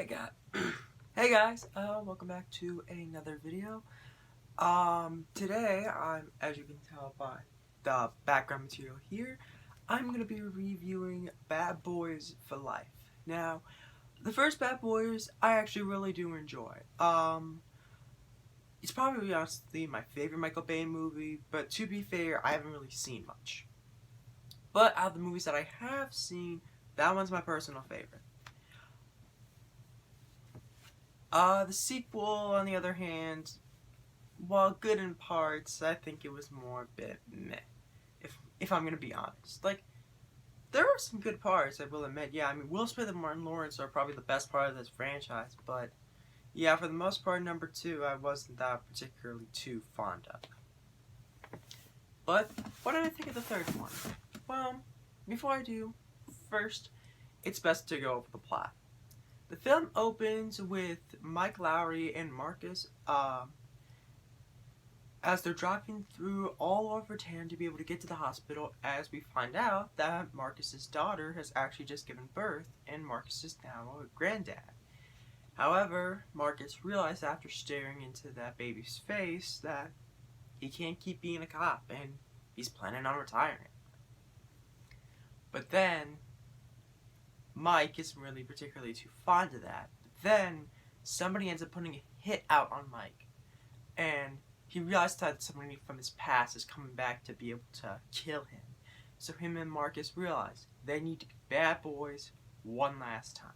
Hey guys, hey guys, welcome back to another video. Today as you can tell by the background material here, I'm gonna be reviewing Bad Boys for Life. Now, the first Bad Boys I actually really do enjoy. It's probably honestly my favorite Michael Bay movie, but to be fair, I haven't really seen much. But out of the movies that I have seen, that one's my personal favorite. The sequel, on the other hand, while good in parts, I think it was more a bit meh. If I'm gonna be honest, like there are some good parts, I will admit. Yeah, I mean Will Smith and Martin Lawrence are probably the best part of this franchise, but yeah, for the most part, number two I wasn't that particularly too fond of. But what did I think of the third one? Well, before I do, first, it's best to go over the plot. The film opens with Mike Lowry and Marcus as they're driving through all over town to be able to get to the hospital, as we find out that Marcus's daughter has actually just given birth and Marcus is now a granddad. However, Marcus realized after staring into that baby's face that he can't keep being a cop and he's planning on retiring. But then Mike isn't really particularly too fond of that. But then somebody ends up putting a hit out on Mike, and he realized that somebody from his past is coming back to be able to kill him. So him and Marcus realize they need to be bad boys one last time.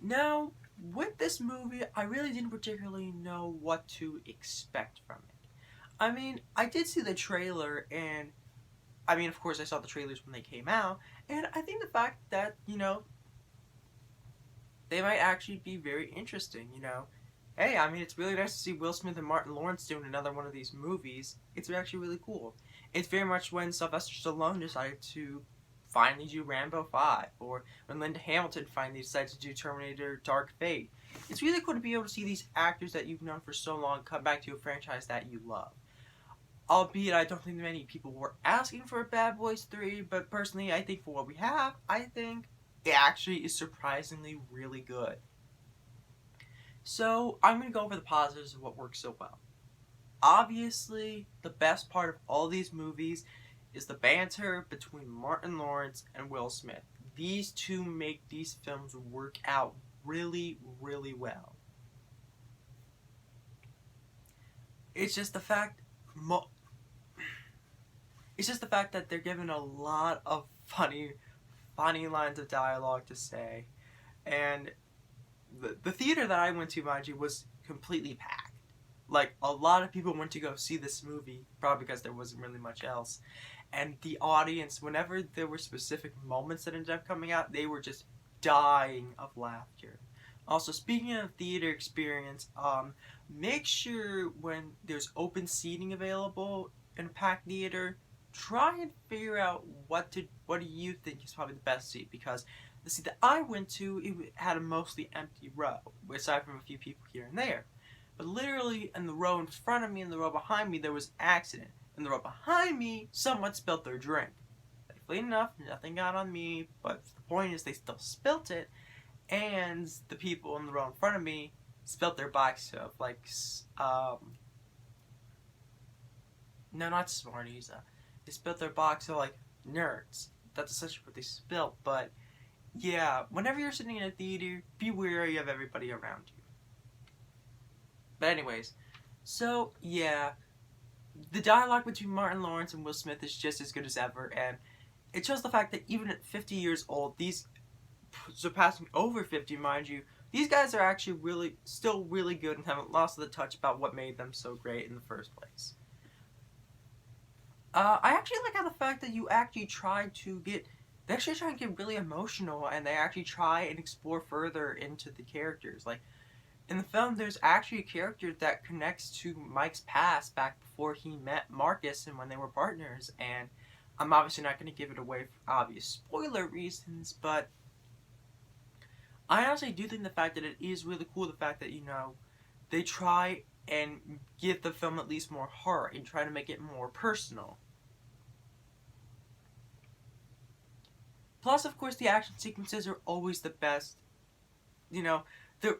Now, with this movie, I really didn't particularly know what to expect from it. I mean, I did see the trailer, and I mean, of course, I saw the trailers when they came out, and I think the fact that, they might actually be very interesting, Hey, I mean, it's really nice to see Will Smith and Martin Lawrence doing another one of these movies. It's actually really cool. It's very much when Sylvester Stallone decided to finally do Rambo 5, or when Linda Hamilton finally decided to do Terminator Dark Fate. It's really cool to be able to see these actors that you've known for so long come back to a franchise that you love. Albeit, I don't think many people were asking for a Bad Boys 3, but personally, I think for what we have, I think it actually is surprisingly really good. So, I'm going to go over the positives of what works so well. Obviously, the best part of all these movies is the banter between Martin Lawrence and Will Smith. These two make these films work out really, really well. It's just the fact that they're given a lot of funny lines of dialogue to say, and the theater that I went to, mind you, was completely packed. Like, a lot of people went to go see this movie, probably because there wasn't really much else, and the audience, whenever there were specific moments that ended up coming out, they were just dying of laughter. Also, speaking of theater experience, make sure when there's open seating available in a packed theater, try and figure out what do you think is probably the best seat, because the seat that I went to, it had a mostly empty row, aside from a few people here and there. But literally, in the row in front of me and the row behind me, there was an accident. In the row behind me, someone spilt their drink. Thankfully enough, nothing got on me, but the point is they still spilt it, and the people in the row in front of me spilt their box of, no, not Smarties, they spilt their box of, nerds. That's essentially what they spilt, but yeah, whenever you're sitting in a theater, be wary of everybody around you. But anyways, so yeah, the dialogue between Martin Lawrence and Will Smith is just as good as ever, and it shows the fact that even at 50 years old, these surpassing over 50, mind you, these guys are actually still really good and haven't lost the touch about what made them so great in the first place. I actually like how the fact that they actually try to get really emotional, and they actually try and explore further into the characters. Like, in the film, there's actually a character that connects to Mike's past back before he met Marcus and when they were partners, and I'm obviously not going to give it away for obvious spoiler reasons, but I honestly do think the fact that it is really cool, the fact that, they try and give the film at least more heart and try to make it more personal. Plus, of course, the action sequences are always the best you know, the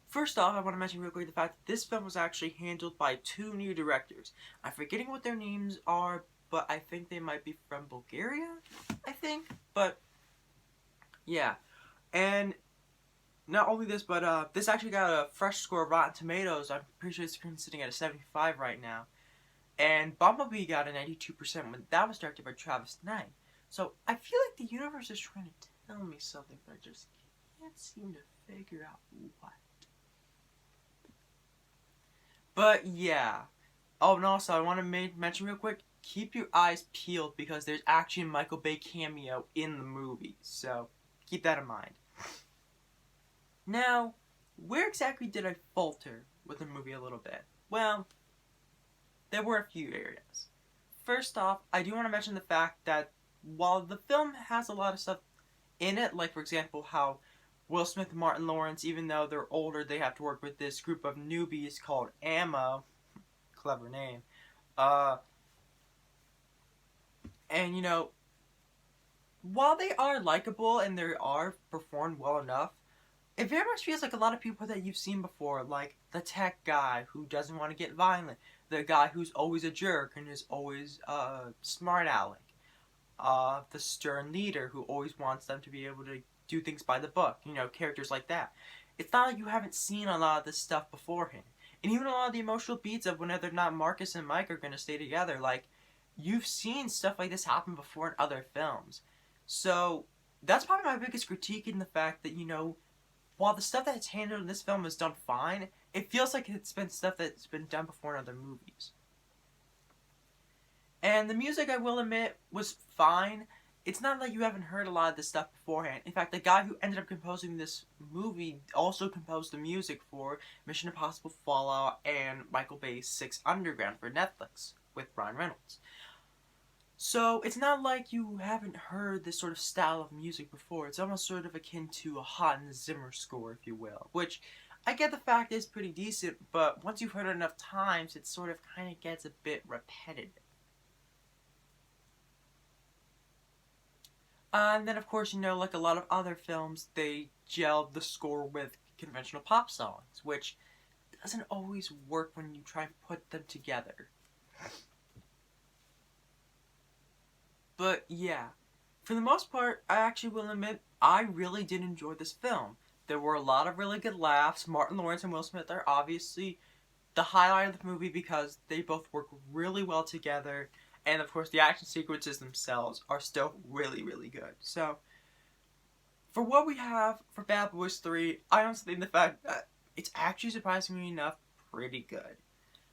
first off, I want to mention real quick the fact that this film was actually handled by two new directors. I'm forgetting what their names are, but I think they might be from Bulgaria, I think. But, yeah. And not only this, but this actually got a fresh score of Rotten Tomatoes. I'm pretty sure it's sitting at a 75 right now. And Bumblebee got a 92% when that was directed by Travis Knight. So I feel like the universe is trying to tell me something, but I just can't seem to figure out what. But yeah. Oh, and also I want to mention real quick, keep your eyes peeled because there's actually a Michael Bay cameo in the movie. So keep that in mind. Now, where exactly did I falter with the movie a little bit? Well, there were a few areas. First off, I do want to mention the fact that while the film has a lot of stuff in it, like for example how Will Smith and Martin Lawrence, even though they're older, they have to work with this group of newbies called Ammo. Clever name. And you know, while they are likable and they are performed well enough, it very much feels like a lot of people that you've seen before, like the tech guy who doesn't want to get violent, the guy who's always a jerk and is always smart aleck, the stern leader who always wants them to be able to do things by the book, you know, characters like that. It's not like you haven't seen a lot of this stuff beforehand. And even a lot of the emotional beats of whether or not Marcus and Mike are going to stay together, like, you've seen stuff like this happen before in other films. So, that's probably my biggest critique in the fact that, you know, while the stuff that's handled in this film is done fine, it feels like it's been stuff that's been done before in other movies. And the music, I will admit, was fine. It's not like you haven't heard a lot of this stuff beforehand. In fact, the guy who ended up composing this movie also composed the music for Mission Impossible Fallout and Michael Bay's Six Underground for Netflix with Ryan Reynolds. So, it's not like you haven't heard this sort of style of music before. It's almost sort of akin to a Hans Zimmer score, if you will. Which, I get the fact is pretty decent, but once you've heard it enough times, it sort of kind of gets a bit repetitive. And then, of course, you know, like a lot of other films, they gelled the score with conventional pop songs, which doesn't always work when you try and put them together. But yeah, for the most part, I actually will admit, I really did enjoy this film. There were a lot of really good laughs. Martin Lawrence and Will Smith are obviously the highlight of the movie because they both work really well together. And of course, the action sequences themselves are still really, really good. So, for what we have for Bad Boys 3, I honestly think the fact that it's actually surprisingly enough pretty good.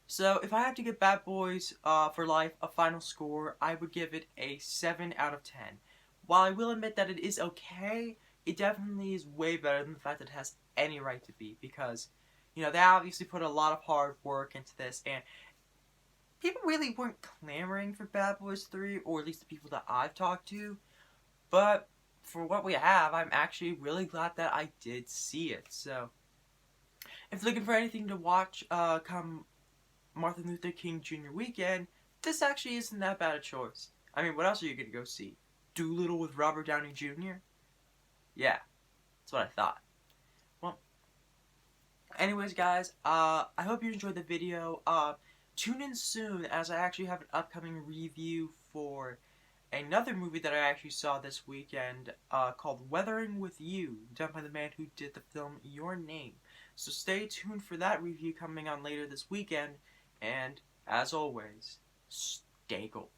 So, if I had to give Bad Boys for Life a final score, I would give it a 7 out of 10. While I will admit that it is okay, it definitely is way better than the fact that it has any right to be. Because, you know, they obviously put a lot of hard work into this, and people really weren't clamoring for Bad Boys 3, or at least the people that I've talked to. But for what we have, I'm actually really glad that I did see it. So, if you're looking for anything to watch come Martin Luther King Jr. weekend, this actually isn't that bad a choice. I mean, what else are you going to go see? Doolittle with Robert Downey Jr.? Yeah, that's what I thought. Well, anyways, guys, I hope you enjoyed the video. Tune in soon as I actually have an upcoming review for another movie that I actually saw this weekend called Weathering with You, done by the man who did the film Your Name. So stay tuned for that review coming on later this weekend, and as always, stay gold.